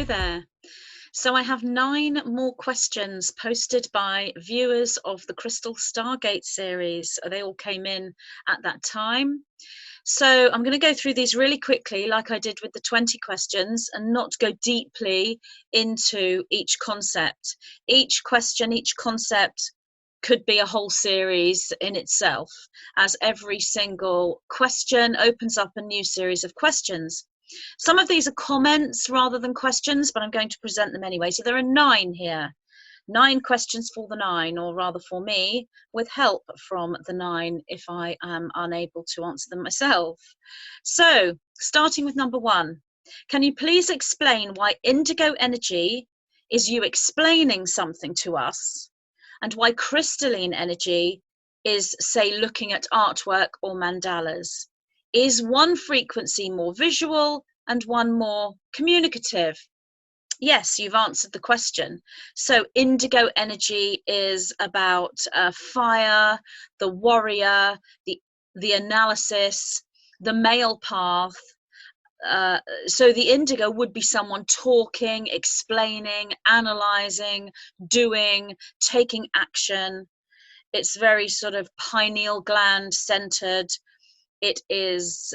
there. So I have 9 more questions posted by viewers of the Crystal Stargate series. They all came in at that time. So I'm going to go through these really quickly, like I did with the 20 questions, and not go deeply into each concept. Each question, each concept could be a whole series in itself, as every single question opens up a new series of questions. Some of these are comments rather than questions, but I'm going to present them anyway. So there are 9 here. 9 questions for the 9, or rather for me, with help from the 9 if I am unable to answer them myself. So, starting with number 1, can you please explain why indigo energy is you explaining something to us, and why crystalline energy is, say, looking at artwork or mandalas? Is one frequency more visual and one more communicative? Yes, you've answered the question. So indigo energy is about fire, the warrior, the analysis, the male path. So the indigo would be someone talking, explaining, analyzing, doing, taking action. It's very sort of pineal gland centered. It is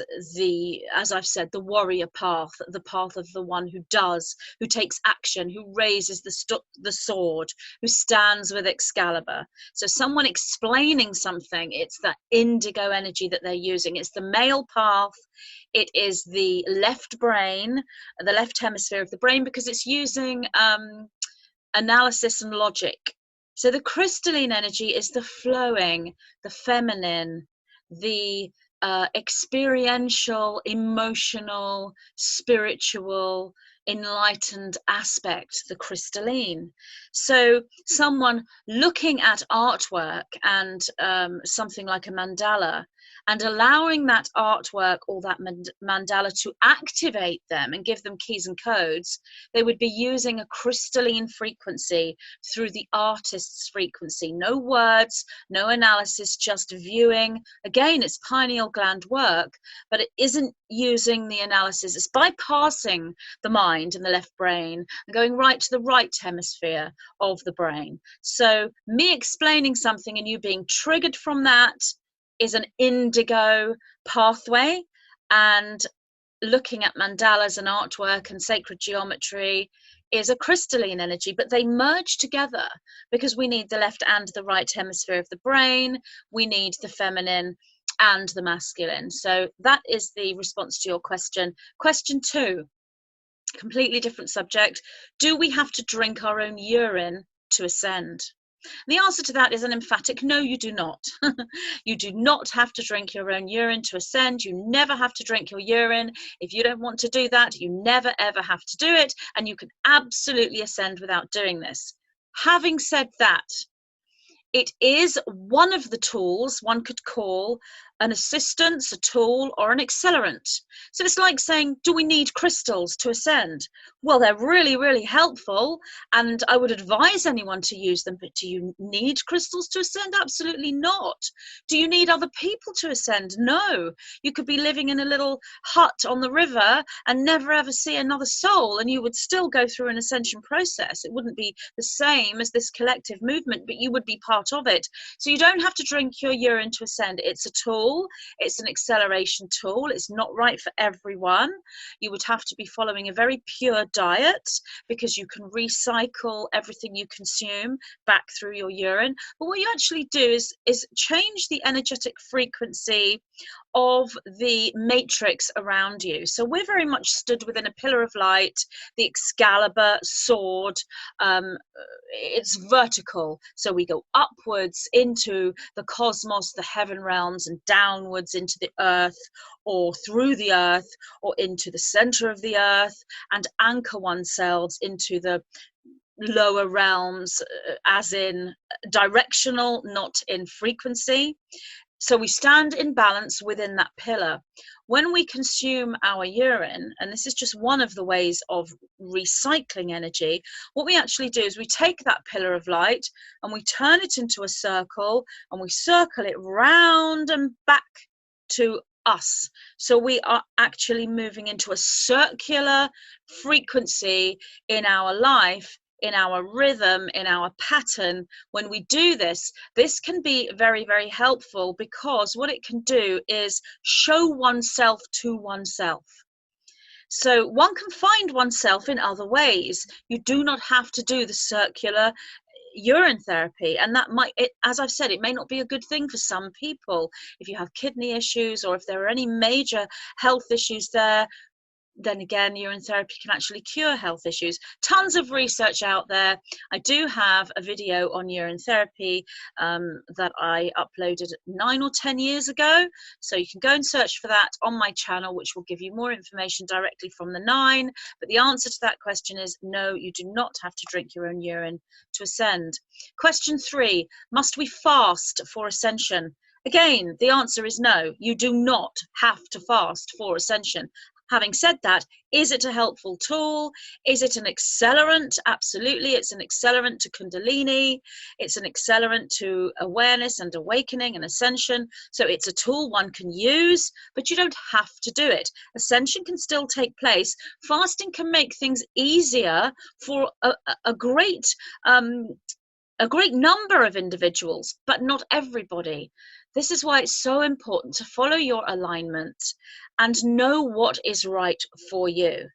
as I've said, the warrior path, the path of the one who does, who takes action, who raises the sword, who stands with Excalibur. So someone explaining something, it's that indigo energy that they're using. It's the male path. It is the left brain, the left hemisphere of the brain, because it's using analysis and logic. So the crystalline energy is the flowing, the feminine, the experiential, emotional, spiritual, enlightened aspect, the crystalline. So someone looking at artwork and something like a mandala, and allowing that artwork or that mandala to activate them and give them keys and codes, they would be using a crystalline frequency through the artist's frequency. No words, no analysis, just viewing. Again, it's pineal gland work, but it isn't using the analysis. It's bypassing the mind and the left brain and going right to the right hemisphere of the brain. So me explaining something and you being triggered from that is an indigo pathway, and looking at mandalas and artwork and sacred geometry is a crystalline energy, but they merge together because we need the left and the right hemisphere of the brain. We need the feminine and the masculine. So that is the response to your question. Question 2, completely different subject. Do we have to drink our own urine to ascend? The answer to that is an emphatic no, you do not. You do not have to drink your own urine to ascend. You never have to drink your urine. If you don't want to do that, you never ever have to do it, and you can absolutely ascend without doing this. Having said that, it is one of the tools one could call an assistance, a tool, or an accelerant. So it's like saying, do we need crystals to ascend? Well, they're really, really helpful, and I would advise anyone to use them, but do you need crystals to ascend? Absolutely not. Do you need other people to ascend? No. You could be living in a little hut on the river and never ever see another soul, and you would still go through an ascension process. It wouldn't be the same as this collective movement, but you would be part of it. So you don't have to drink your urine to ascend. It's a tool. It's an acceleration tool. It's not right for everyone. You would have to be following a very pure diet, because you can recycle everything you consume back through your urine. But what you actually do is change the energetic frequency of the matrix around you. So we're very much stood within a pillar of light, the Excalibur sword. It's vertical, so we go upwards into the cosmos, the heaven realms, and downwards into the earth, or through the earth, or into the center of the earth, and anchor oneself into the lower realms, as in directional, not in frequency. So we stand in balance within that pillar. When we consume our urine, and this is just one of the ways of recycling energy, what we actually do is we take that pillar of light and we turn it into a circle, and we circle it round and back to us. So we are actually moving into a circular frequency in our life, in our rhythm, in our pattern. When we do this, this can be very, very helpful, because what it can do is show oneself to oneself. So one can find oneself in other ways. You do not have to do the circular urine therapy, and that might, as I've said, it may not be a good thing for some people. If you have kidney issues, or if there are any major health issues there, then again, urine therapy can actually cure health issues. Tons of research out there. I do have a video on urine therapy that I uploaded 9 or 10 years ago. So you can go and search for that on my channel, which will give you more information directly from the 9. But the answer to that question is no, you do not have to drink your own urine to ascend. Question 3, must we fast for ascension? Again, the answer is no, you do not have to fast for ascension. Having said that, is it a helpful tool? Is it an accelerant? Absolutely. It's an accelerant to Kundalini. It's an accelerant to awareness and awakening and ascension. So it's a tool one can use, but you don't have to do it. Ascension can still take place. Fasting can make things easier for a great number of individuals, but not everybody. This is why it's so important to follow your alignment and know what is right for you,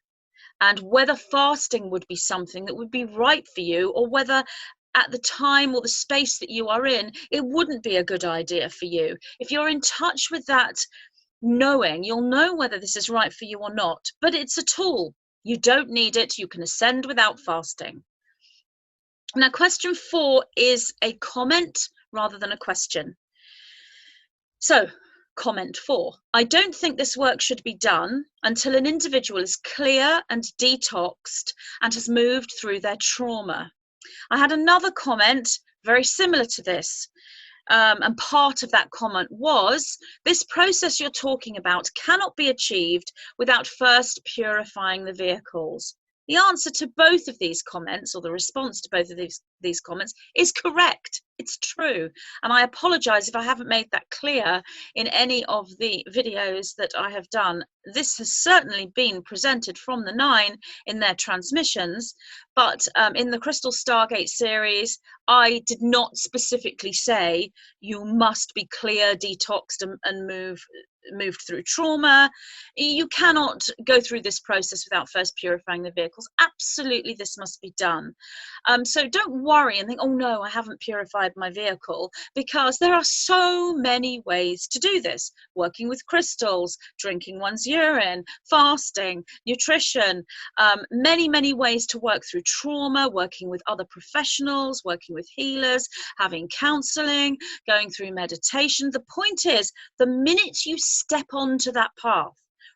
and whether fasting would be something that would be right for you, or whether at the time or the space that you are in, it wouldn't be a good idea for you. If you're in touch with that knowing, you'll know whether this is right for you or not. But it's a tool. You don't need it. You can ascend without fasting. Now, question 4 is a comment rather than a question. So, comment 4. I don't think this work should be done until an individual is clear and detoxed and has moved through their trauma. I had another comment very similar to this. And part of that comment was, this process you're talking about cannot be achieved without first purifying the vehicles. The answer to both of these comments, or the response to both of these comments, is correct. It's true. And I apologize if I haven't made that clear in any of the videos that I have done. This has certainly been presented from the 9 in their transmissions, but in the Crystal Stargate series, I did not specifically say you must be clear, detoxed, and moved through trauma. You cannot go through this process without first purifying the vehicles. Absolutely, this must be done. So don't worry and think, oh no, I haven't purified my vehicle, because there are so many ways to do this. Working with crystals, drinking one's urine, fasting, nutrition, many ways to work through trauma, working with other professionals, working with healers, having counseling, going through meditation. The point is, the minute you step onto that path,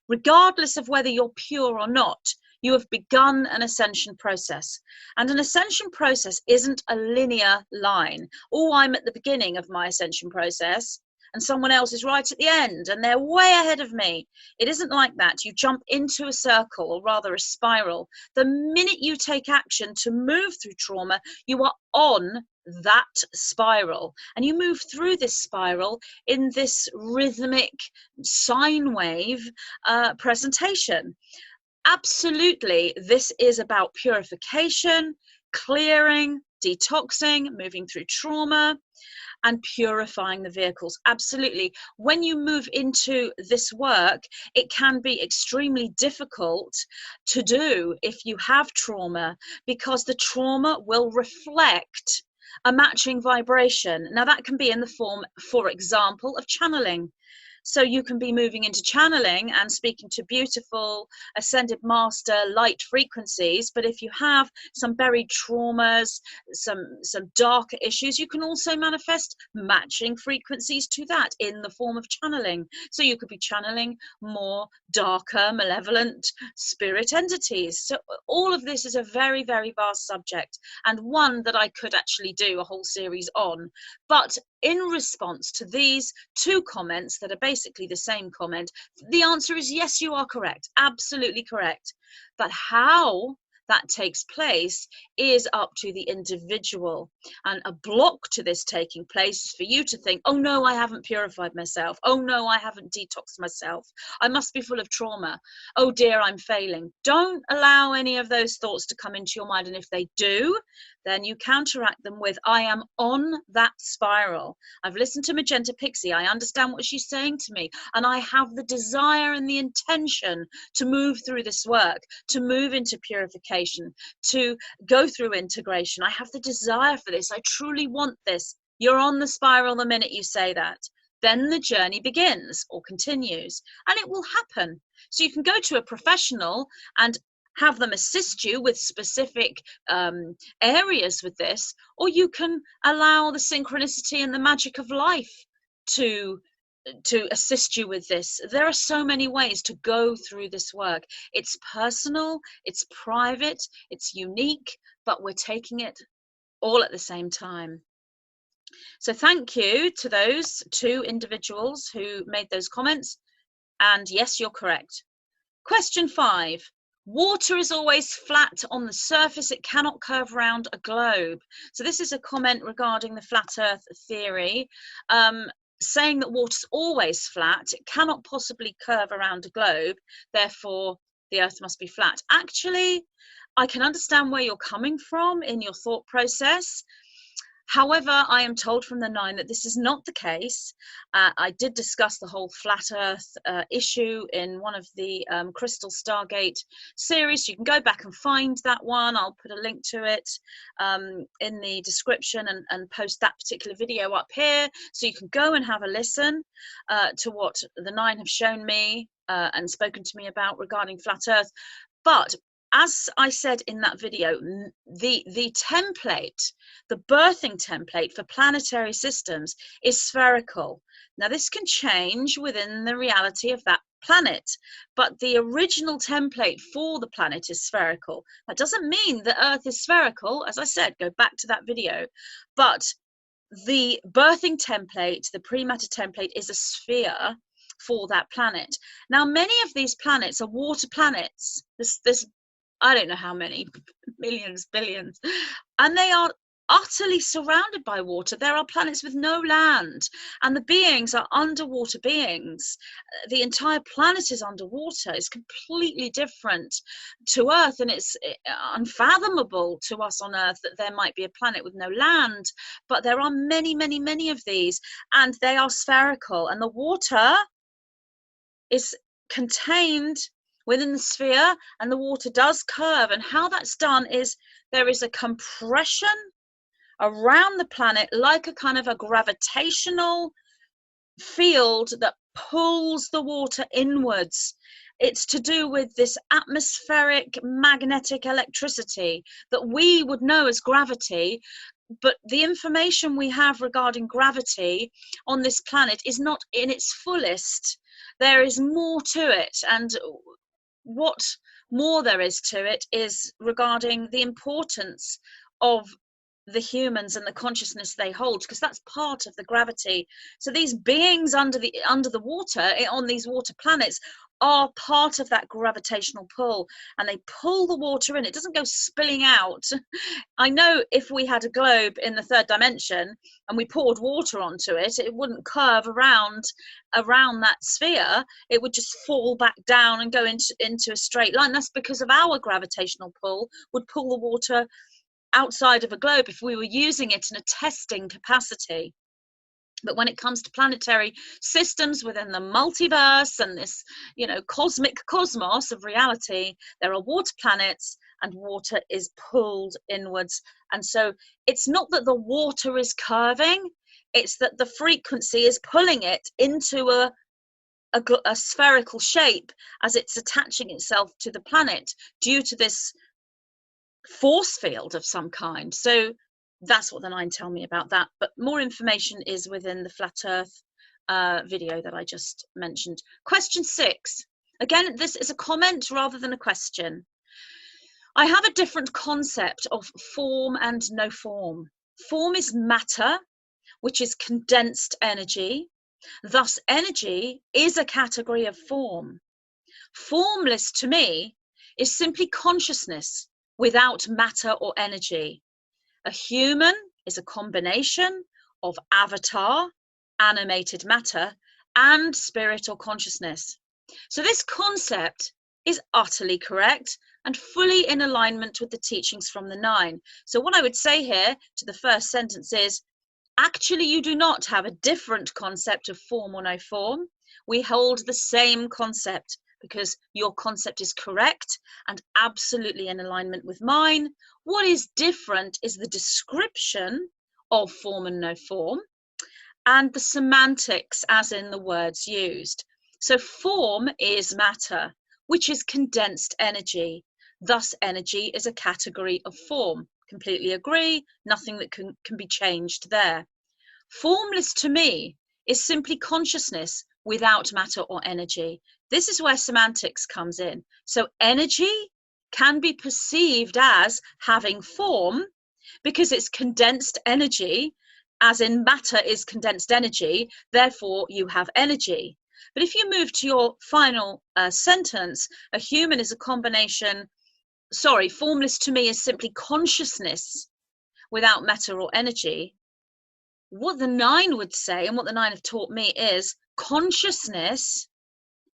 regardless of whether you're pure or not, you have begun an ascension process. And an ascension process isn't a linear line. Oh, I'm at the beginning of my ascension process, and someone else is right at the end, and they're way ahead of me. It isn't like that. You jump into a circle, or rather a spiral. The minute you take action to move through trauma, you are on that spiral, and you move through this spiral in this rhythmic sine wave presentation. Absolutely, this is about purification, clearing, detoxing, moving through trauma, and purifying the vehicles. Absolutely. When you move into this work, it can be extremely difficult to do if you have trauma, because the trauma will reflect a matching vibration. Now, that can be in the form, for example, of channeling. So you can be moving into channeling and speaking to beautiful ascended master light frequencies, but if you have some buried traumas, some darker issues, you can also manifest matching frequencies to that in the form of channeling. So you could be channeling more darker, malevolent spirit entities. So all of this is a very, very vast subject, and one that I could actually do a whole series on. But in response to these 2 comments that are basically the same comment, the answer is yes, you are correct, absolutely correct. But how that takes place is up to the individual. And a block to this taking place is for you to think, oh no, I haven't purified myself. Oh no, I haven't detoxed myself. I must be full of trauma. Oh dear, I'm failing. Don't allow any of those thoughts to come into your mind. And if they do, then you counteract them with, I am on that spiral. I've listened to Magenta Pixie. I understand what she's saying to me. And I have the desire and the intention to move through this work, to move into purification, to go through integration. I have the desire for this. I truly want this. You're on the spiral the minute you say that. Then the journey begins or continues, and it will happen. So you can go to a professional and have them assist you with specific areas with this, or you can allow the synchronicity and the magic of life to assist you with this. There are so many ways to go through this work. It's personal, it's private, it's unique, but we're taking it all at the same time. So thank you to those 2 individuals who made those comments. And yes, you're correct. Question 5. Water is always flat on the surface. It cannot curve around a globe. So this is a comment regarding the flat earth theory, saying that water's always flat. It cannot possibly curve around a globe. Therefore, the earth must be flat. Actually, I can understand where you're coming from in your thought process. However, I am told from the 9 that this is not the case. I did discuss the whole flat earth issue in one of the Crystal Stargate series. You can go back and find that one. I'll put a link to it in the description and post that particular video up here. So you can go and have a listen to what the 9 have shown me and spoken to me about regarding flat earth. But as I said in that video, the template, the birthing template for planetary systems is spherical. Now, this can change within the reality of that planet, but the original template for the planet is spherical. That doesn't mean that Earth is spherical. As I said, go back to that video. But the birthing template, the pre-matter template, is a sphere for that planet. Now, many of these planets are water planets. There's I don't know how many, millions, billions, and they are utterly surrounded by water. There are planets with no land, and the beings are underwater beings. The entire planet is underwater. It's completely different to Earth, and it's unfathomable to us on Earth that there might be a planet with no land. But there are many, many, many of these, and they are spherical, and the water is contained within the sphere, and the water does curve. And how that's done is there is a compression around the planet, like a kind of a gravitational field that pulls the water inwards. It's to do with this atmospheric magnetic electricity that we would know as gravity, but the information we have regarding gravity on this planet is not in its fullest. There is more to it, and what more there is to it is regarding the importance of the humans and the consciousness they hold, because that's part of the gravity. So these beings under the water on these water planets are part of that gravitational pull, and they pull the water in. It doesn't go spilling out. I know if we had a globe in the 3rd dimension and we poured water onto it, it wouldn't curve around that sphere. It would just fall back down and go into a straight line. That's because of our gravitational pull would pull the water outside of a globe if we were using it in a testing capacity. But when it comes to planetary systems within the multiverse and this, cosmic cosmos of reality, there are water planets, and water is pulled inwards. And so it's not that the water is curving, it's that the frequency is pulling it into a spherical shape as it's attaching itself to the planet due to this force field of some kind. So that's what the 9 tell me about that, but more information is within the flat earth video that I just mentioned. Question 6. Again, this is a comment rather than a question. I have a different concept of form and no form. Form is matter, which is condensed energy. Thus, energy is a category of form. Formless to me is simply consciousness, without matter or energy. A human is a combination of avatar, animated matter, and spirit or consciousness. So this concept is utterly correct and fully in alignment with the teachings from the nine. So what I would say here to the first sentence is, actually, you do not have a different concept of form or no form. We hold the same concept because your concept is correct and absolutely in alignment with mine. What is different is the description of form and no form and the semantics, as in the words used. So form is matter, which is condensed energy. Thus, energy is a category of form. Completely agree, nothing that can be changed there. Formless to me is simply consciousness without matter or energy. This is where semantics comes in. So energy can be perceived as having form because it's condensed energy, as in matter is condensed energy, therefore you have energy. But if you move to your final sentence, a human is a combination, formless to me is simply consciousness without matter or energy. What the nine would say, and what the nine have taught me, is consciousness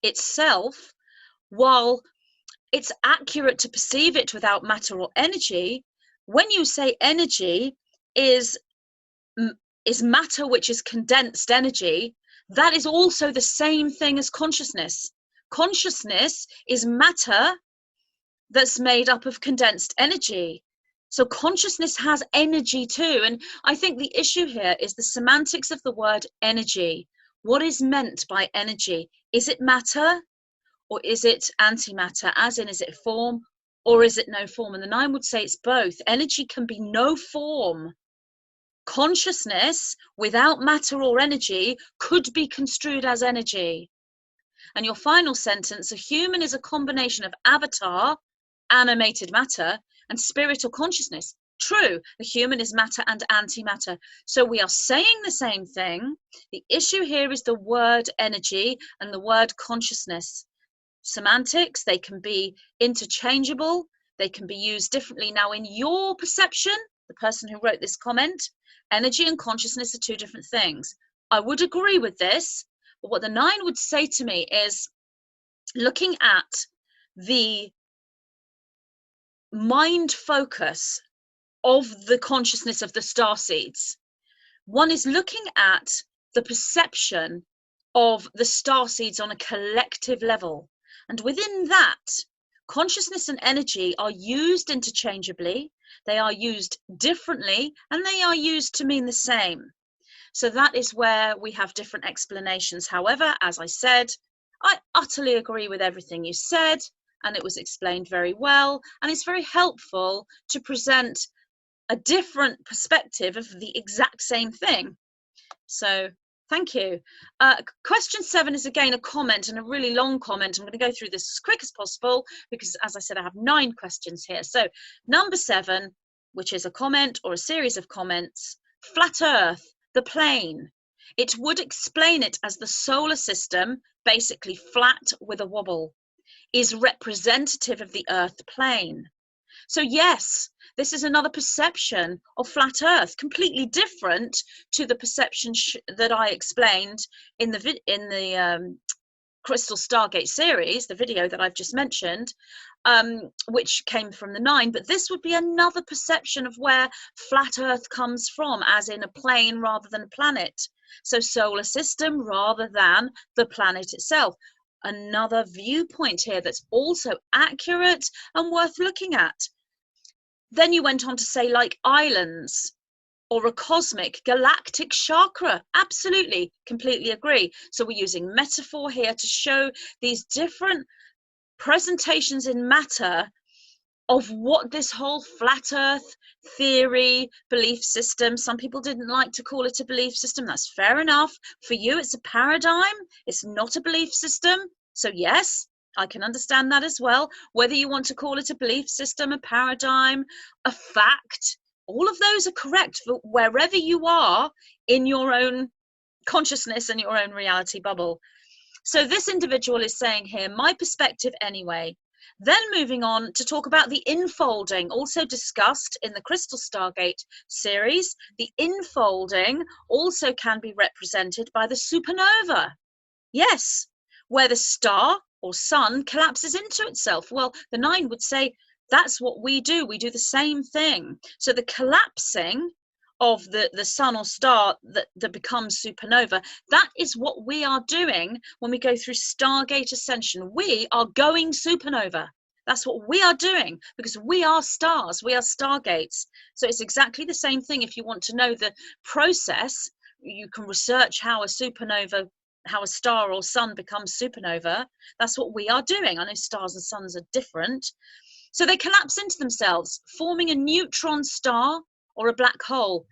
itself, while it's accurate to perceive it without matter or energy, when you say energy is matter which is condensed energy, that is also the same thing as consciousness. Consciousness is matter that's made up of condensed energy. So consciousness has energy too. And I think the issue here is the semantics of the word energy. What is meant by energy? Is it matter or is it antimatter? As in, is it form or is it no form? And the nine would say it's both. Energy can be no form. Consciousness without matter or energy could be construed as energy. And your final sentence, a human is a combination of avatar, animated matter, and spirit or consciousness. True, a human is matter and antimatter. So we are saying the same thing. The issue here is the word energy and the word consciousness. Semantics, they can be interchangeable. They can be used differently. Now, in your perception, the person who wrote this comment, energy and consciousness are two different things. I would agree with this, but what the nine would say to me is, looking at the mind focus of the consciousness of the star seeds, one is looking at the perception of the star seeds on a collective level. And within that, consciousness and energy are used interchangeably, they are used differently, and they are used to mean the same. So that is where we have different explanations. However, as I said, I utterly agree with everything you said, and it was explained very well, and it's very helpful to present a different perspective of the exact same thing. So thank you. Question 7 is again a comment, and a really long comment. I'm going to go through this as quick as possible because, as I said, I have 9 questions here. So number 7, which is a comment or a series of comments, flat Earth, the plane. It would explain it as the solar system, basically flat with a wobble, is representative of the Earth plane. So yes, this is another perception of flat Earth, completely different to the perception that I explained in the Crystal Stargate series, the video that I've just mentioned, which came from the 9. But this would be another perception of where flat Earth comes from, as in a plane rather than a planet. So solar system rather than the planet itself. Another viewpoint here that's also accurate and worth looking at. Then you went on to say, like islands or a cosmic galactic chakra. Absolutely, completely agree. So we're using metaphor here to show these different presentations in matter of what this whole flat Earth theory, belief system, some people didn't like to call it a belief system. That's fair enough. For you, it's a paradigm. It's not a belief system. So yes, I can understand that as well. Whether you want to call it a belief system, a paradigm, a fact, all of those are correct for wherever you are in your own consciousness and your own reality bubble. So this individual is saying here, my perspective anyway, Then moving on to talk about the infolding, also discussed in the Crystal Stargate series. The infolding also can be represented by the supernova. Yes, where the star or sun collapses into itself. Well, the 9 would say that's what we do. We do the same thing. So the collapsing of the sun or star that becomes supernova, that is what we are doing when we go through Stargate Ascension. We are going supernova. That's what we are doing, because we are stars, we are stargates. So it's exactly the same thing. If you want to know the process, you can research how a supernova, how a star or sun becomes supernova. That's what we are doing. I know stars and suns are different. So they collapse into themselves, forming a neutron star or a black hole.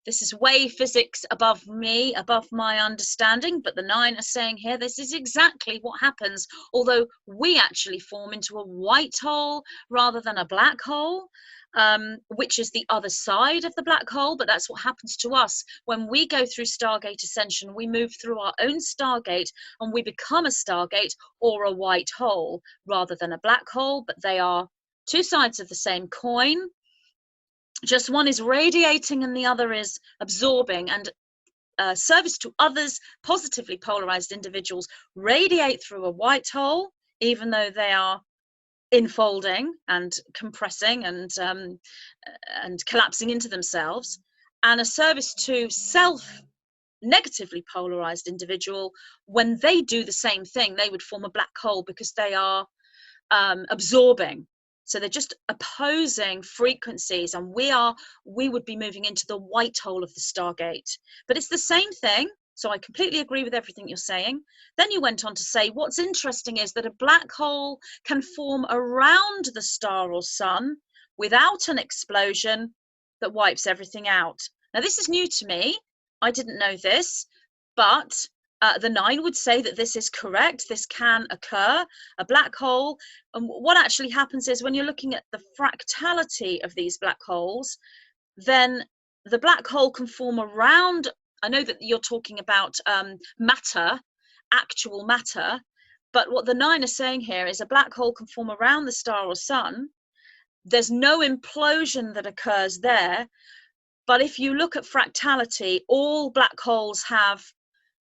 This is way physics above me, above my understanding, but the 9 are saying here this is exactly what happens, although we actually form into a white hole rather than a black hole, which is the other side of the black hole. But that's what happens to us when we go through Stargate Ascension. We move through our own Stargate and we become a Stargate or a white hole rather than a black hole, but they are two sides of the same coin. Just one is radiating and the other is absorbing. And service to others, positively polarized individuals radiate through a white hole, even though they are infolding and compressing and collapsing into themselves. And a service to self, negatively polarized individual, when they do the same thing, they would form a black hole because they are absorbing. So they're just opposing frequencies, and we would be moving into the white hole of the Stargate. But it's the same thing. So I completely agree with everything you're saying. Then you went on to say, what's interesting is that a black hole can form around the star or sun without an explosion that wipes everything out. Now, this is new to me. I didn't know this, but the 9 would say that this is correct. This can occur, a black hole. And what actually happens is when you're looking at the fractality of these black holes, then the black hole can form around. I know that you're talking about matter, actual matter, but what the 9 are saying here is a black hole can form around the star or sun. There's no implosion that occurs there. But if you look at fractality, all black holes have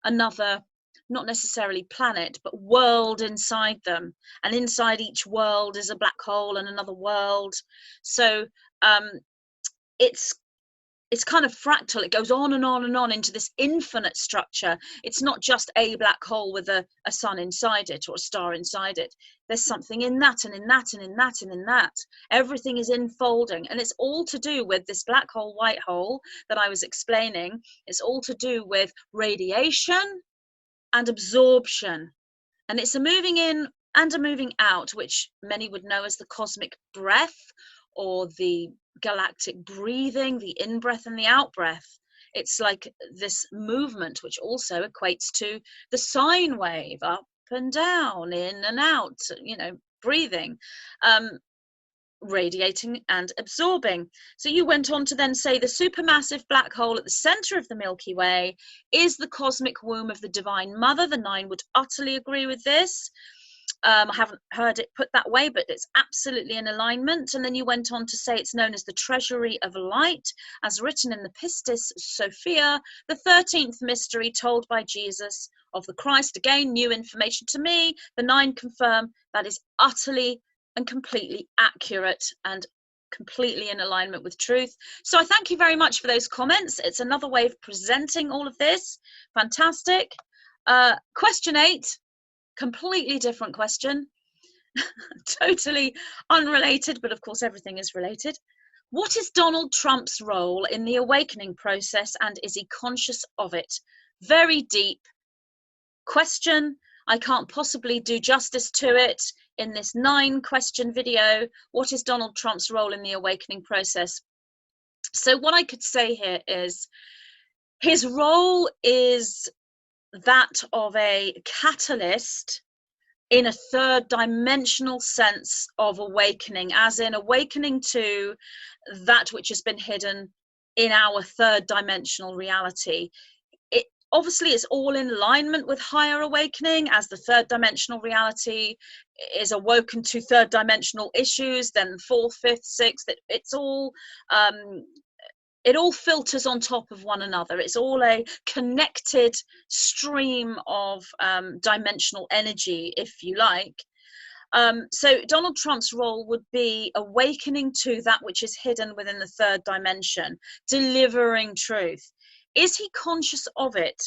another, not necessarily planet, but world inside them, and inside each world is a black hole and another world. So it's kind of fractal. It goes on and on and on into this infinite structure. It's not just a black hole with a sun inside it or a star inside it. There's something in that and in that and in that and in that. Everything is infolding, and it's all to do with this black hole, white hole that I was explaining. It's all to do with radiation and absorption, and it's a moving in and a moving out, which many would know as the cosmic breath or the galactic breathing, the in-breath and the out-breath. It's like this movement, which also equates to the sine wave, up and down, in and out, breathing, radiating and absorbing. So you went on to then say the supermassive black hole at the center of the Milky Way is the cosmic womb of the Divine Mother. The 9 would utterly agree with this. I haven't heard it put that way, but it's absolutely in alignment. And then you went on to say it's known as the Treasury of Light, as written in the Pistis Sophia, the 13th mystery told by Jesus of the Christ. Again, new information to me. The 9 confirm that is utterly and completely accurate and completely in alignment with truth. So I thank you very much for those comments. It's another way of presenting all of this. Fantastic. Question 8. Completely different question, totally unrelated, but of course everything is related. What is Donald Trump's role in the awakening process, and is he conscious of it? Very deep question. I can't possibly do justice to it in this 9-question video. What is Donald Trump's role in the awakening process? So what I could say here is his role is that of a catalyst in a third dimensional sense of awakening, as in awakening to that which has been hidden in our third dimensional reality. obviously it's all in alignment with higher awakening, as the third dimensional reality is awoken to third dimensional issues, then fourth, fifth, sixth. It's all it all filters on top of one another. It's all a connected stream of dimensional energy, if you like. So Donald Trump's role would be awakening to that which is hidden within the third dimension, delivering truth. Is he conscious of it?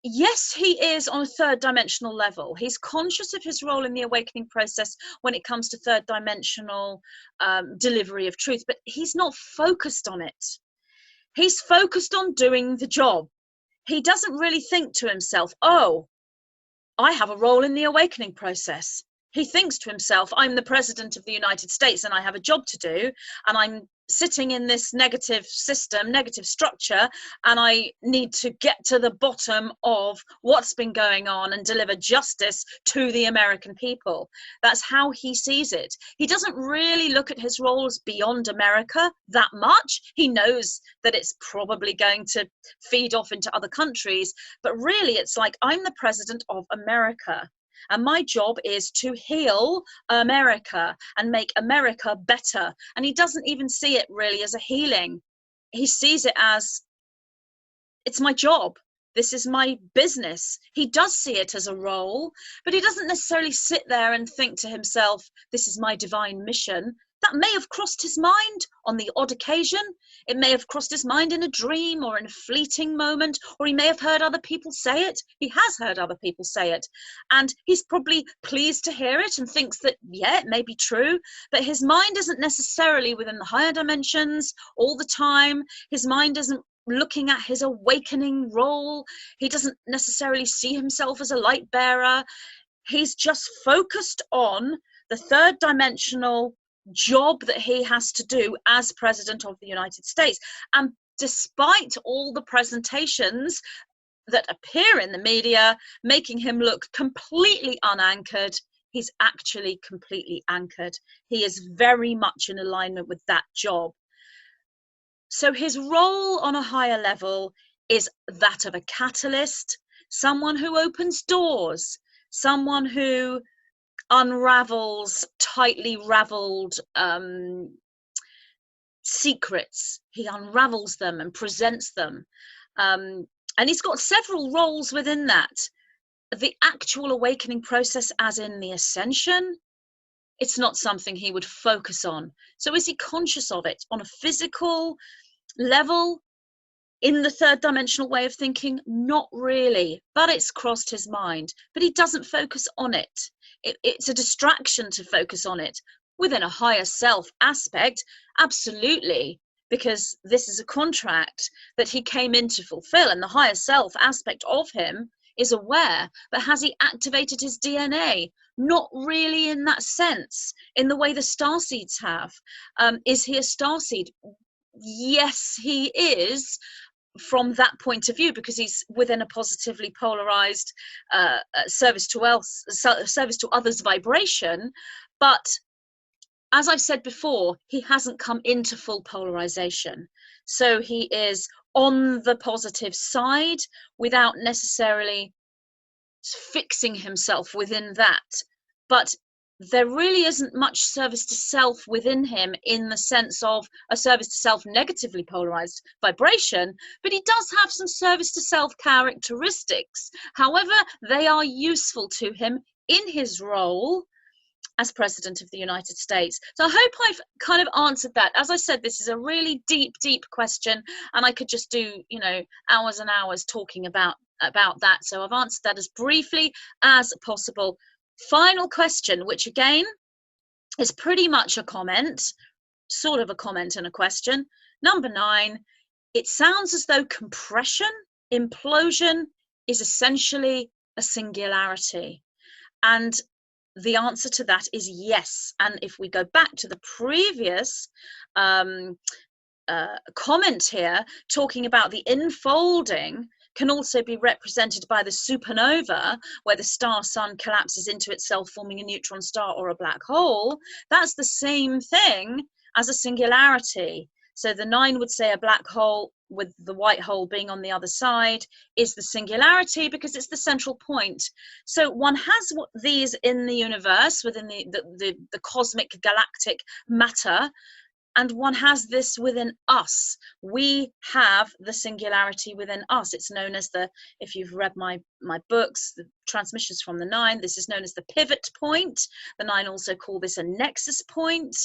Yes, he is on a third dimensional level. He's conscious of his role in the awakening process when it comes to third dimensional delivery of truth, but he's not focused on it. He's focused on doing the job. He doesn't really think to himself, oh, I have a role in the awakening process. He thinks to himself, I'm the president of the United States and I have a job to do, and I'm sitting in this negative system, negative structure, and I need to get to the bottom of what's been going on and deliver justice to the American people. That's how he sees it. He doesn't really look at his roles beyond America that much. He knows that it's probably going to feed off into other countries, but really it's like, I'm the president of America. And my job is to heal America and make America better. And he doesn't even see it really as a healing. He sees it as, it's my job. This is my business. He does see it as a role, but he doesn't necessarily sit there and think to himself, this is my divine mission. That may have crossed his mind on the odd occasion. It may have crossed his mind in a dream or in a fleeting moment, or he may have heard other people say it. He has heard other people say it. And he's probably pleased to hear it and thinks that, yeah, it may be true. But his mind isn't necessarily within the higher dimensions all the time. His mind isn't looking at his awakening role. He doesn't necessarily see himself as a light bearer. He's just focused on the third dimensional job that he has to do as president of the United States. And despite all the presentations that appear in the media making him look completely unanchored, he's actually completely anchored. He is very much in alignment with that job. So his role on a higher level is that of a catalyst, someone who opens doors, someone who unravels tightly raveled secrets. He unravels them and presents them. And he's got several roles within that. The actual awakening process, as in the ascension, it's not something he would focus on. So is he conscious of it on a physical level? In the third dimensional way of thinking, not really, but it's crossed his mind. But he doesn't focus on it. It's a distraction to focus on it. Within a higher self aspect, absolutely, because this is a contract that he came in to fulfill, and the higher self aspect of him is aware. But has he activated his DNA? Not really in that sense, in the way the starseeds have. Is he a starseed? Yes, he is, from that point of view, because he's within a positively polarized service to others vibration. But as I've said before, he hasn't come into full polarization, so he is on the positive side without necessarily fixing himself within that. But there really isn't much service to self within him, in the sense of a service to self negatively polarized vibration, but he does have some service to self characteristics. However, they are useful to him in his role as president of the United States. So I hope I've kind of answered that. As I said, this is a really deep question, and I could just do, hours and hours talking about that. So I've answered that as briefly as possible. Final question, which again is pretty much a comment, sort of a comment and a question. Number 9, it sounds as though compression, implosion is essentially a singularity. And the answer to that is yes. And if we go back to the previous comment here, talking about the infolding can also be represented by the supernova, where the star-sun collapses into itself, forming a neutron star or a black hole. That's the same thing as a singularity. So the 9 would say a black hole with the white hole being on the other side is the singularity, because it's the central point. So one has these in the universe, within the cosmic galactic matter, and one has this within us. We have the singularity within us. It's known as if you've read my books, the Transmissions from the 9, this is known as the pivot point. The 9 also call this a nexus point,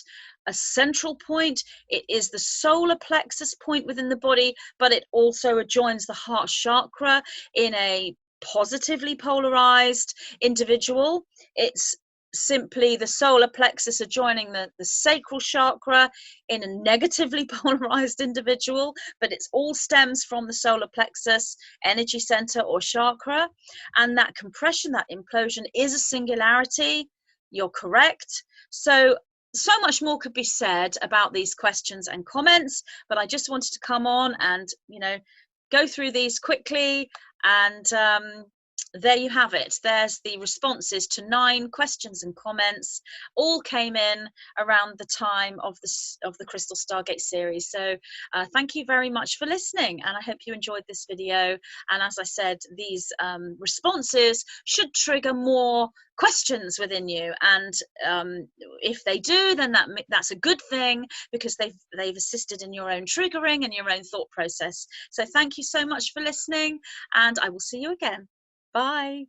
a central point. It is the solar plexus point within the body, but it also adjoins the heart chakra in a positively polarized individual. It's simply the solar plexus adjoining the sacral chakra in a negatively polarized individual, but it all stems from the solar plexus energy center or chakra. And that compression, that implosion, is a singularity. You're correct. So much more could be said about these questions and comments, but I just wanted to come on and go through these quickly. And there you have it. There's the responses to 9 questions and comments. All came in around the time of the Crystal Stargate series. So thank you very much for listening, and I hope you enjoyed this video. And as I said, these responses should trigger more questions within you, and if they do, then that's a good thing, because they've assisted in your own triggering and your own thought process. So thank you so much for listening, and I will see you again. Bye.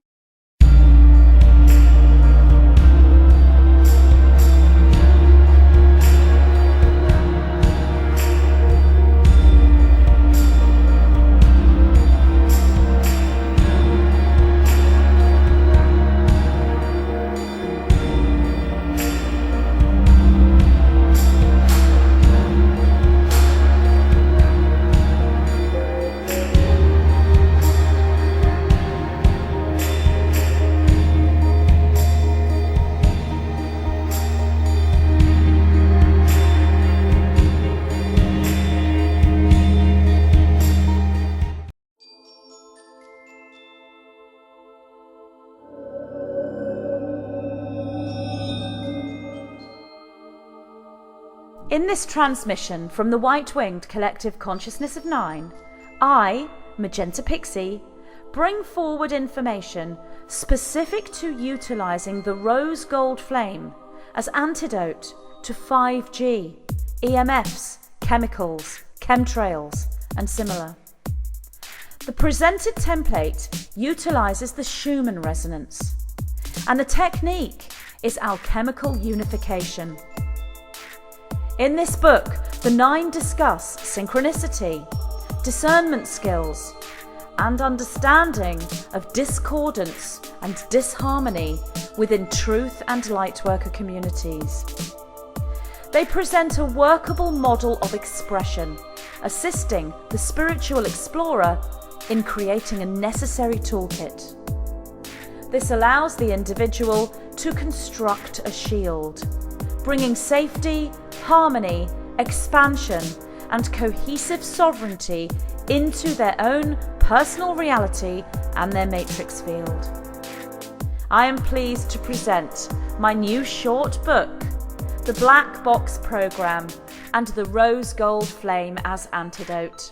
In this transmission from the white-winged collective consciousness of 9, I, Magenta Pixie, bring forward information specific to utilising the rose gold flame as antidote to 5G, EMFs, chemicals, chemtrails, and similar. The presented template utilises the Schumann resonance, and the technique is alchemical unification. In this book, the 9 discuss synchronicity, discernment skills, and understanding of discordance and disharmony within truth and lightworker communities. They present a workable model of expression, assisting the spiritual explorer in creating a necessary toolkit. This allows the individual to construct a shield, bringing safety, harmony, expansion, and cohesive sovereignty into their own personal reality and their matrix field. I am pleased to present my new short book, The Black Box Program and the Rose Gold Flame as Antidote.